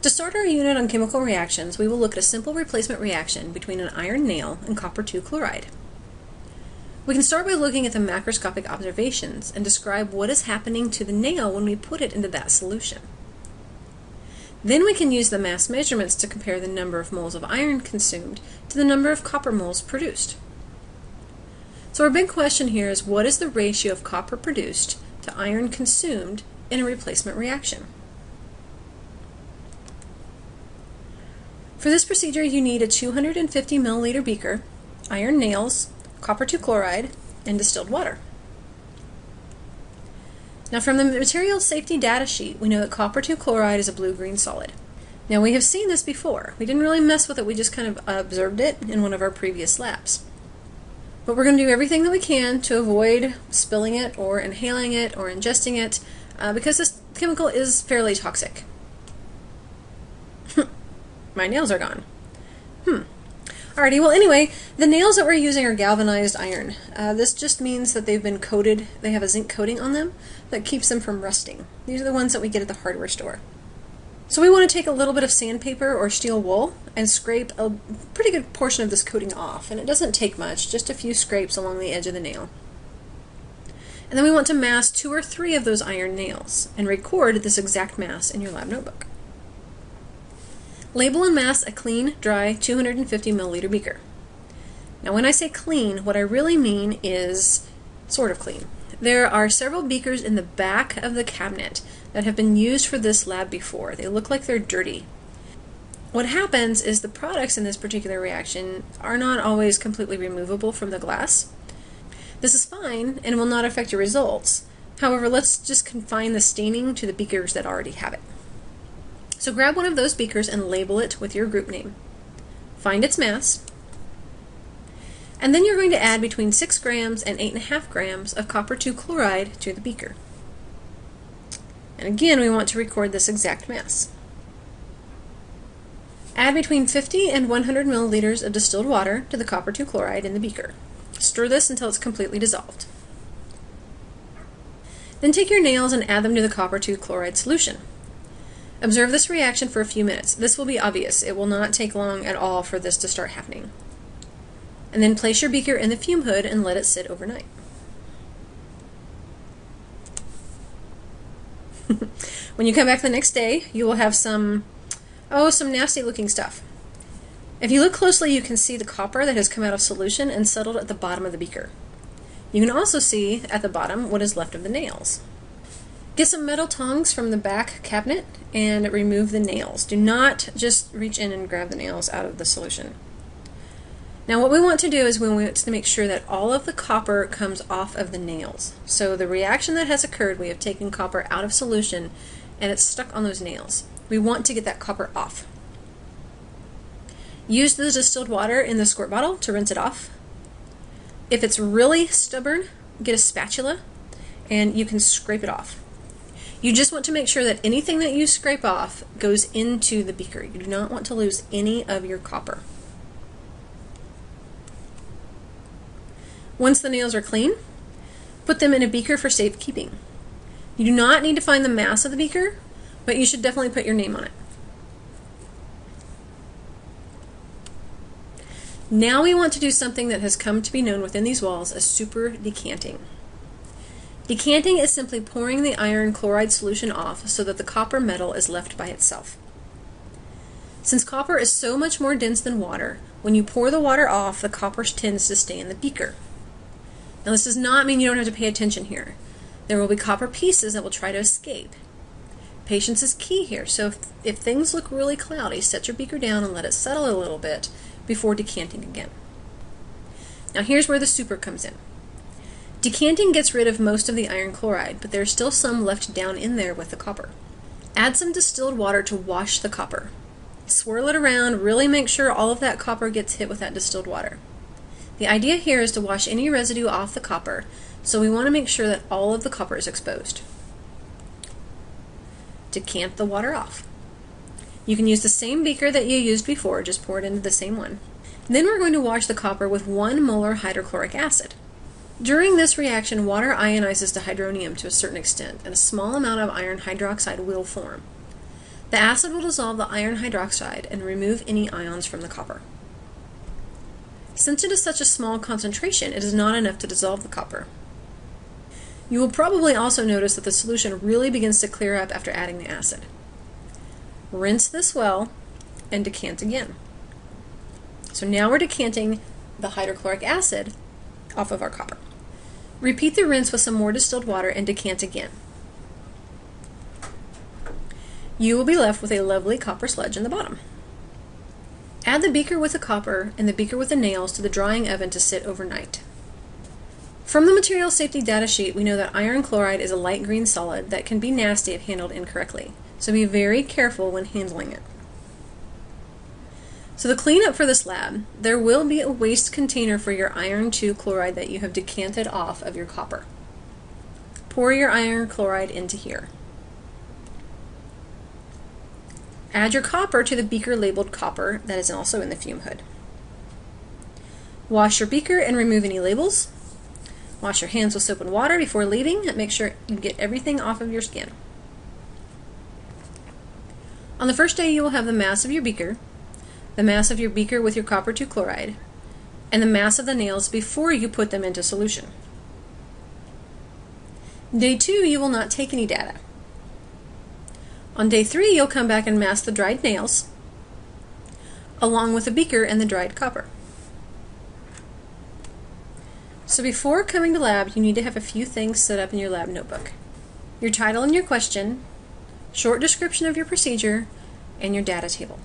To start our unit on chemical reactions, we will look at a simple replacement reaction between an iron nail and copper 2 chloride. We can start by looking at the macroscopic observations and describe what is happening to the nail when we put it into that solution. Then we can use the mass measurements to compare the number of moles of iron consumed to the number of copper moles produced. So our big question here is, what is the ratio of copper produced to iron consumed in a replacement reaction? For this procedure, you need a 250 milliliter beaker, iron nails, copper 2 chloride, and distilled water. Now from the material safety data sheet, we know that copper 2 chloride is a blue-green solid. Now we have seen this before. We didn't really mess with it, we just kind of observed it in one of our previous labs. But we're going to do everything that we can to avoid spilling it or inhaling it or ingesting it because this chemical is fairly toxic. My nails are gone. Alrighty, well anyway, the nails that we're using are galvanized iron. This just means that they've been coated, they have a zinc coating on them that keeps them from rusting. These are the ones that we get at the hardware store. So we want to take a little bit of sandpaper or steel wool and scrape a pretty good portion of this coating off. And it doesn't take much, just a few scrapes along the edge of the nail. And then we want to mass 2 or 3 of those iron nails and record this exact mass in your lab notebook. Label and mass a clean, dry 250 milliliter beaker. Now when I say clean, what I really mean is sort of clean. There are several beakers in the back of the cabinet that have been used for this lab before. They look like they're dirty. What happens is the products in this particular reaction are not always completely removable from the glass. This is fine and will not affect your results. However, let's just confine the staining to the beakers that already have it. So grab one of those beakers and label it with your group name. Find its mass. And then you're going to add between 6 grams and 8.5 grams of copper 2 chloride to the beaker. And again, we want to record this exact mass. Add between 50 and 100 milliliters of distilled water to the copper 2 chloride in the beaker. Stir this until it's completely dissolved. Then take your nails and add them to the copper 2 chloride solution. Observe this reaction for a few minutes. This will be obvious. It will not take long at all for this to start happening. And then place your beaker in the fume hood and let it sit overnight. When you come back the next day, you will have some nasty looking stuff. If you look closely, you can see the copper that has come out of solution and settled at the bottom of the beaker. You can also see at the bottom what is left of the nails. Get some metal tongs from the back cabinet and remove the nails. Do not just reach in and grab the nails out of the solution. Now what we want to do is we want to make sure that all of the copper comes off of the nails. So the reaction that has occurred, we have taken copper out of solution and it's stuck on those nails. We want to get that copper off. Use the distilled water in the squirt bottle to rinse it off. If it's really stubborn, get a spatula and you can scrape it off. You just want to make sure that anything that you scrape off goes into the beaker. You do not want to lose any of your copper. Once the nails are clean, put them in a beaker for safekeeping. You do not need to find the mass of the beaker, but you should definitely put your name on it. Now we want to do something that has come to be known within these walls as super decanting. Decanting is simply pouring the iron chloride solution off so that the copper metal is left by itself. Since copper is so much more dense than water, when you pour the water off, the copper tends to stay in the beaker. Now this does not mean you don't have to pay attention here. There will be copper pieces that will try to escape. Patience is key here, so if things look really cloudy, set your beaker down and let it settle a little bit before decanting again. Now here's where the super comes in. Decanting gets rid of most of the iron chloride, but there's still some left down in there with the copper. Add some distilled water to wash the copper. Swirl it around, really make sure all of that copper gets hit with that distilled water. The idea here is to wash any residue off the copper, so we want to make sure that all of the copper is exposed. Decant the water off. You can use the same beaker that you used before, just pour it into the same one. Then we're going to wash the copper with 1 molar hydrochloric acid. During this reaction, water ionizes to hydronium to a certain extent, and a small amount of iron hydroxide will form. The acid will dissolve the iron hydroxide and remove any ions from the copper. Since it is such a small concentration, it is not enough to dissolve the copper. You will probably also notice that the solution really begins to clear up after adding the acid. Rinse this well and decant again. So now we're decanting the hydrochloric acid off of our copper. Repeat the rinse with some more distilled water and decant again. You will be left with a lovely copper sludge in the bottom. Add the beaker with the copper and the beaker with the nails to the drying oven to sit overnight. From the material safety data sheet, we know that iron chloride is a light green solid that can be nasty if handled incorrectly, so be very careful when handling it. So the cleanup for this lab, there will be a waste container for your iron 2 chloride that you have decanted off of your copper. Pour your iron chloride into here. Add your copper to the beaker labeled copper that is also in the fume hood. Wash your beaker and remove any labels. Wash your hands with soap and water before leaving and make sure you get everything off of your skin. On the first day you will have the mass of your beaker, the mass of your beaker with your copper 2 chloride, and the mass of the nails before you put them into solution. Day 2 you will not take any data. On day 3 you'll come back and mask the dried nails along with the beaker and the dried copper. So before coming to lab, you need to have a few things set up in your lab notebook. Your title and your question, short description of your procedure, and your data table.